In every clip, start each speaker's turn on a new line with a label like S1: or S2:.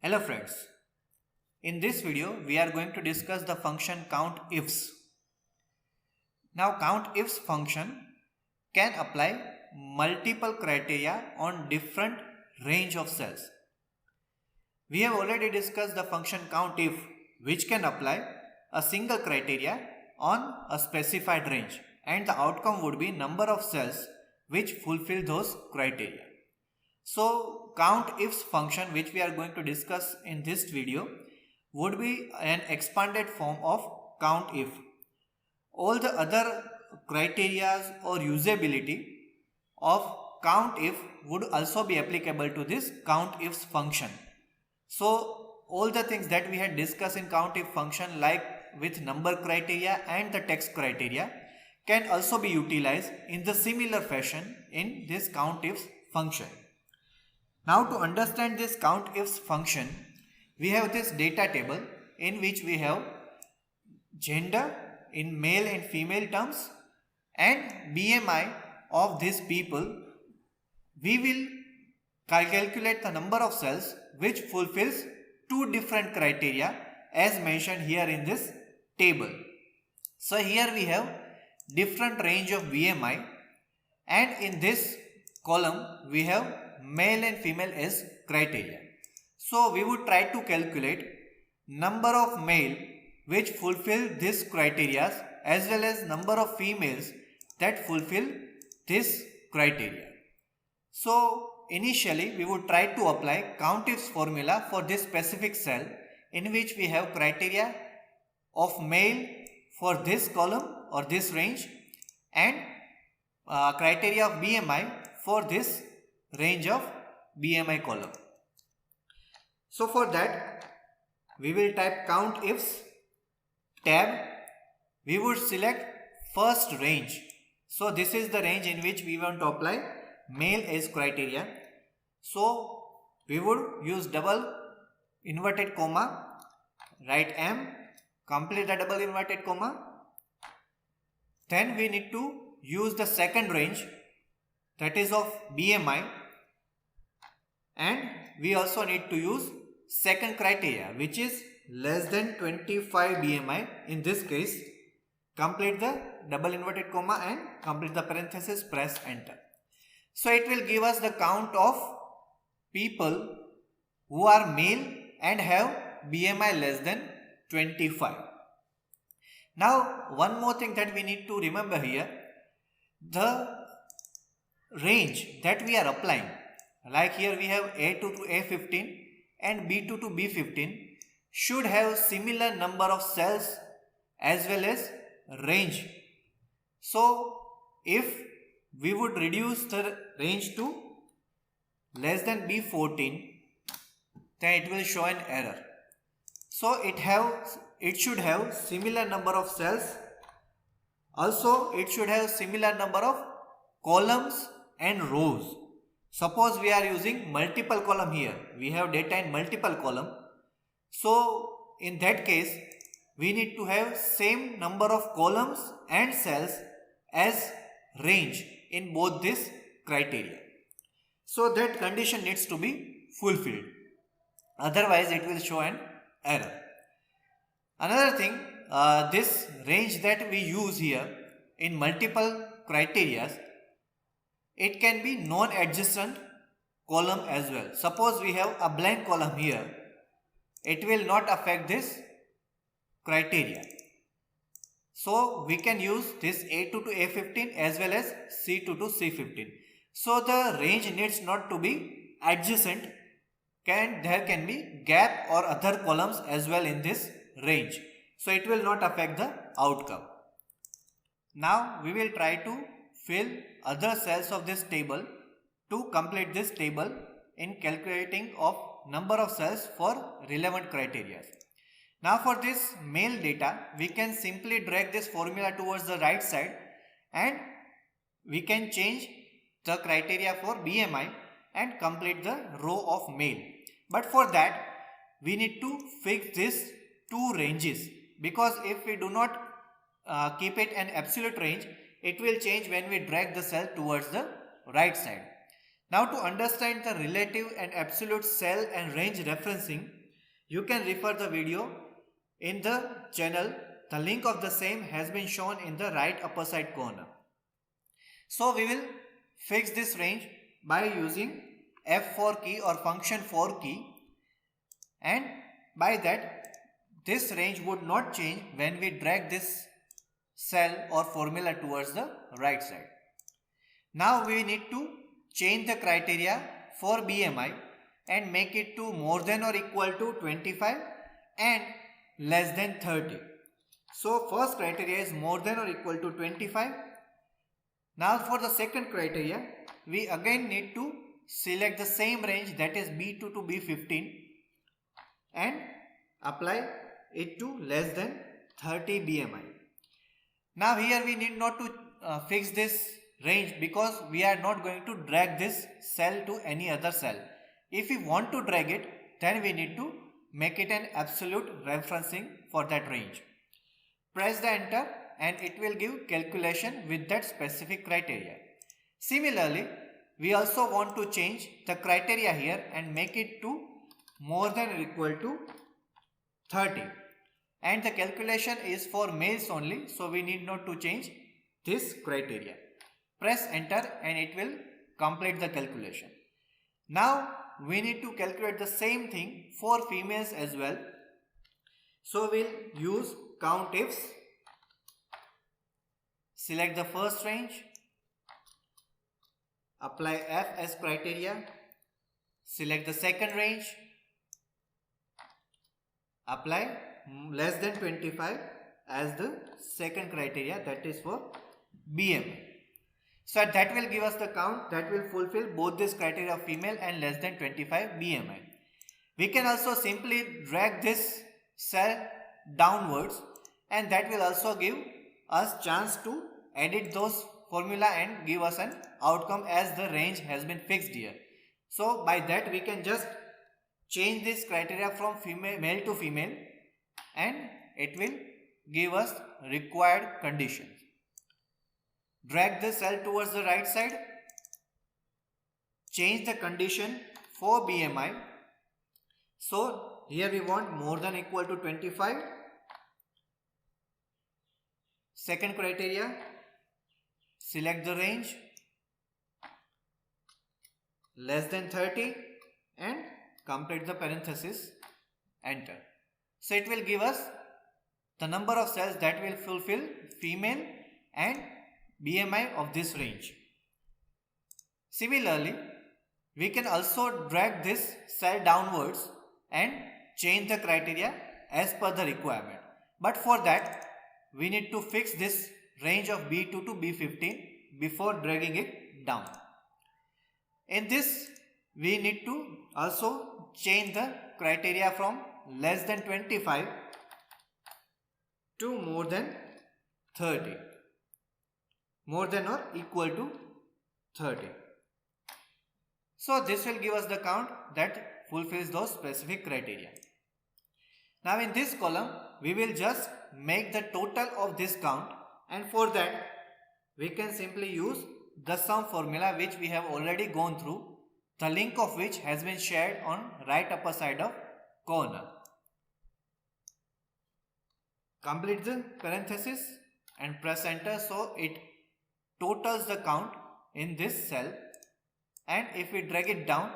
S1: Hello friends, in this video we are going to discuss the function countifs. Now countifs function can apply multiple criteria on different range of cells. We have already discussed the function countif which can apply a single criteria on a specified range and the outcome would be number of cells which fulfill those criteria. So countifs function which we are going to discuss in this video would be an expanded form of countif. All the other criteria or usability of countif would also be applicable to this countifs function. So all the things that we had discussed in countif function like with number criteria and the text criteria can also be utilized in the similar fashion in this countifs function. Now to understand this countifs function, we have this data table in which we have gender in male and female terms and BMI of these people. We will calculate the number of cells which fulfills two different criteria as mentioned here in this table. So here we have different range of BMI and in this column we have male and female as criteria. So we would try to calculate number of male which fulfill this criteria as well as number of females that fulfill this criteria. So initially we would try to apply countifs formula for this specific cell in which we have criteria of male for this column or this range and criteria of BMI for this range of BMI column. So for that we will type countifs tab. We would select first range. So this is the range in which we want to apply male as criteria. So we would use double inverted comma, write M, complete the double inverted comma. Then we need to use the second range, that is of BMI, and we also need to use second criteria which is less than 25 BMI. In this case, complete the double inverted comma and complete the parenthesis, press enter. So it will give us the count of people who are male and have BMI less than 25. Now one more thing that we need to remember here, the range that we are applying, like here we have A2 to A15 and B2 to B15, should have similar number of cells as well as range. So if we would reduce the range to less than B14, then it will show an error. So it should have similar number of cells. Also it should have similar number of columns and rows. Suppose we are using multiple column here. We have data in multiple column. So in that case we need to have same number of columns and cells as range in both this criteria. So that condition needs to be fulfilled. Otherwise it will show an error. Another thing, this range that we use here in multiple criteria, it can be non-adjacent column as well. Suppose we have a blank column here, it will not affect this criteria. So we can use this A2 to A15 as well as C2 to C15. So the range needs not to be adjacent, there can be gap or other columns as well in this range. So it will not affect the outcome. Now we will try to fill other cells of this table to complete this table in calculating of number of cells for relevant criteria. Now for this male data, we can simply drag this formula towards the right side and we can change the criteria for BMI and complete the row of male. But for that we need to fix these two ranges, because if we do not keep it an absolute range, it will change when we drag the cell towards the right side. Now to understand the relative and absolute cell and range referencing, you can refer the video in the channel. The link of the same has been shown in the right upper side corner. So we will fix this range by using F4 key or function 4 key, and by that this range would not change when we drag this cell or formula towards the right side. Now we need to change the criteria for BMI and make it to more than or equal to 25 and less than 30. So first criteria is more than or equal to 25. Now for the second criteria, we again need to select the same range, that is B2 to B15, and apply it to less than 30 BMI. Now here we need not to fix this range because we are not going to drag this cell to any other cell. If we want to drag it, then we need to make it an absolute referencing for that range. Press the enter and it will give calculation with that specific criteria. Similarly, we also want to change the criteria here and make it to more than or equal to 30, and the calculation is for males only, so we need not to change this criteria. Press enter and it will complete the calculation. Now we need to calculate the same thing for females as well. So we'll use count ifs. Select the first range, apply F as criteria, select the second range, apply less than 25 as the second criteria, that is for BMI. So that will give us the count that will fulfill both this criteria of female and less than 25 BMI. We can also simply drag this cell downwards, and that will also give us chance to edit those formula and give us an outcome as the range has been fixed here. So by that we can just change this criteria from male to female and it will give us required conditions. Drag the cell towards the right side, change the condition for BMI. So here we want more than or equal to 25. Second criteria, select the range, less than 30 and complete the parenthesis, enter. So it will give us the number of cells that will fulfill female and BMI of this range. Similarly, we can also drag this cell downwards and change the criteria as per the requirement. But for that, we need to fix this range of B2 to B15 before dragging it down. In this, we need to also change the criteria from less than 25 to more than 30. More than or equal to 30. So this will give us the count that fulfills those specific criteria. Now in this column, we will just make the total of this count, and for that we can simply use the sum formula which we have already gone through, the link of which has been shared on right upper side of corner. Complete the parenthesis and press enter, so it totals the count in this cell, and if we drag it down,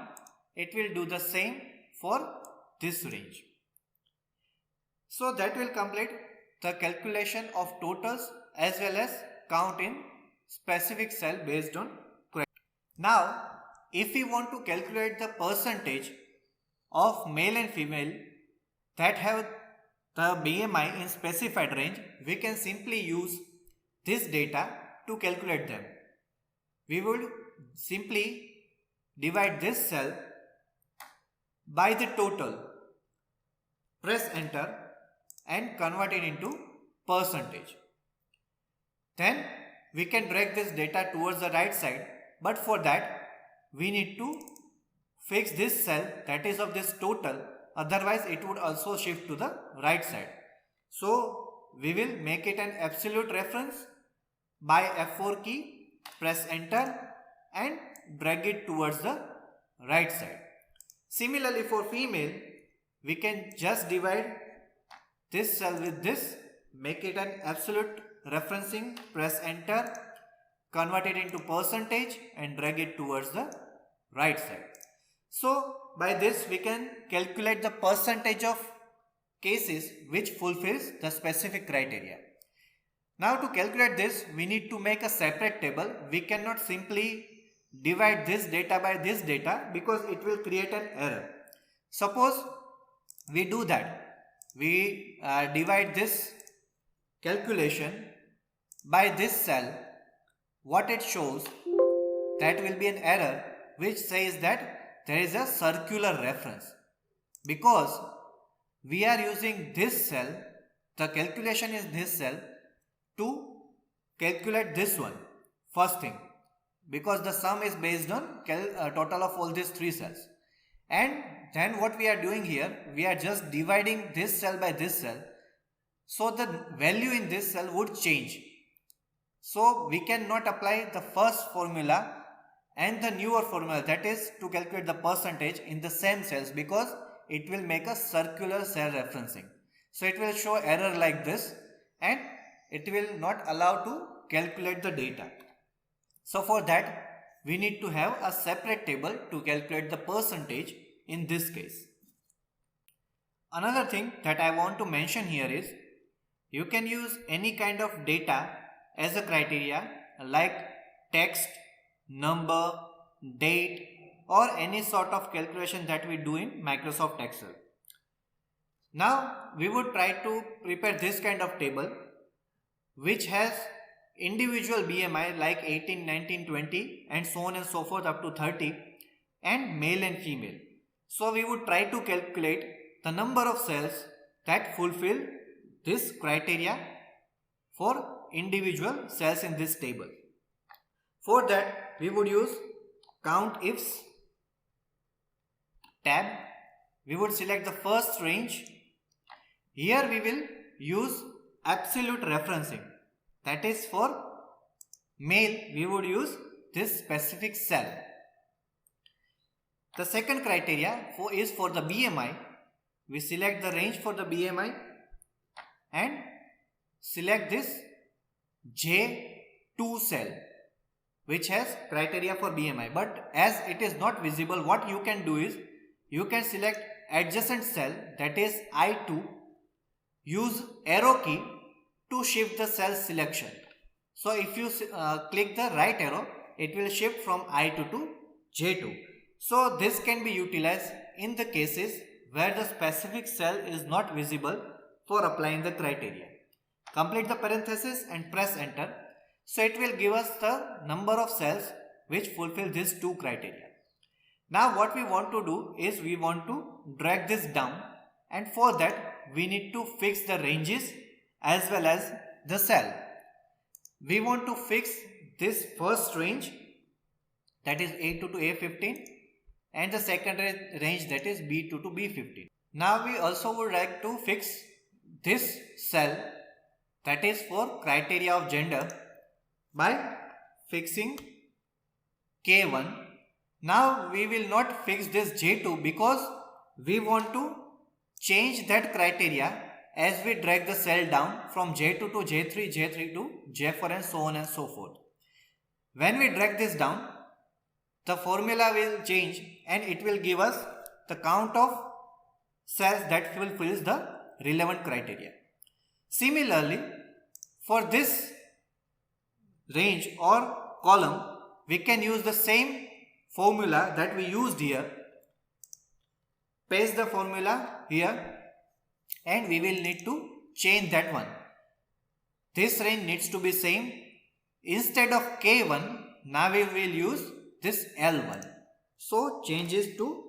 S1: it will do the same for this range. So that will complete the calculation of totals as well as count in specific cell based on criteria. Now, if we want to calculate the percentage of male and female that have the BMI in specified range, we can simply use this data to calculate them. We would simply divide this cell by the total, press enter and convert it into percentage. Then we can drag this data towards the right side, but for that we need to fix this cell that is of this total, otherwise it would also shift to the right side. So we will make it an absolute reference by F4 key, press enter and drag it towards the right side. Similarly, for female, we can just divide this cell with this, make it an absolute referencing, press enter, convert it into percentage and drag it towards the right side. So by this we can calculate the percentage of cases which fulfills the specific criteria. Now to calculate this, we need to make a separate table. We cannot simply divide this data by this data because it will create an error. Suppose we do that. We divide this calculation by this cell. What it shows, that will be an error which says that there is a circular reference. Because we are using this cell, the calculation is this cell, to calculate this one, first thing, because the sum is based on total of all these three cells. And then what we are doing here, we are just dividing this cell by this cell, so the value in this cell would change. So we cannot apply the first formula and the newer formula, that is to calculate the percentage, in the same cells, because it will make a circular cell referencing. So it will show error like this and it will not allow to calculate the data. So for that we need to have a separate table to calculate the percentage in this case. Another thing that I want to mention here is, you can use any kind of data as a criteria like text, number, date, or any sort of calculation that we do in Microsoft Excel. Now we would try to prepare this kind of table which has individual BMI like 18, 19, 20 and so on and so forth up to 30, and male and female. So we would try to calculate the number of cells that fulfill this criteria for individual cells in this table. For that we would use count ifs tab. We would select the first range. Here we will use absolute referencing, that is for male we would use this specific cell. The second criteria is for the BMI. We select the range for the BMI and select this J2 cell which has criteria for BMI, but as it is not visible, what you can do is you can select adjacent cell, that is I2, use arrow key to shift the cell selection. So if you click the right arrow, it will shift from I2 to J2. So this can be utilized in the cases where the specific cell is not visible for applying the criteria. Complete the parenthesis and press enter. So it will give us the number of cells which fulfill these two criteria. Now what we want to do is we want to drag this down, and for that we need to fix the ranges as well as the cell. We want to fix this first range, that is A2 to A15, and the second range, that is B2 to B15. Now we also would like to fix this cell, that is for criteria of gender, by fixing K1. Now we will not fix this J2 because we want to change that criteria as we drag the cell down from J2 to J3, J3 to J4 and so on and so forth. When we drag this down, the formula will change and it will give us the count of cells that fulfills the relevant criteria. Similarly, for this range or column, we can use the same formula that we used here. Paste the formula here and we will need to change that one. This range needs to be same. Instead of K1, now we will use this L1. So changes to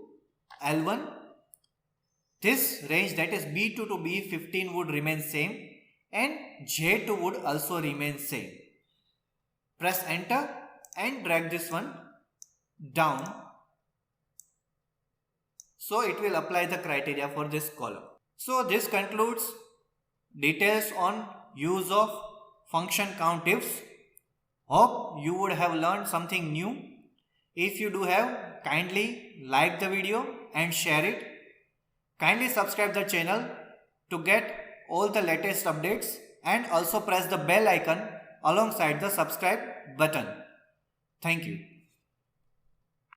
S1: L1. This range, that is B2 to B15, would remain same and J2 would also remain same. Press enter and drag this one down. So it will apply the criteria for this column. So this concludes details on use of function count ifs. Hope you would have learned something new. If you do have, kindly like the video and share it. Kindly subscribe the channel to get all the latest updates and also press the bell icon alongside the subscribe button. Thank you.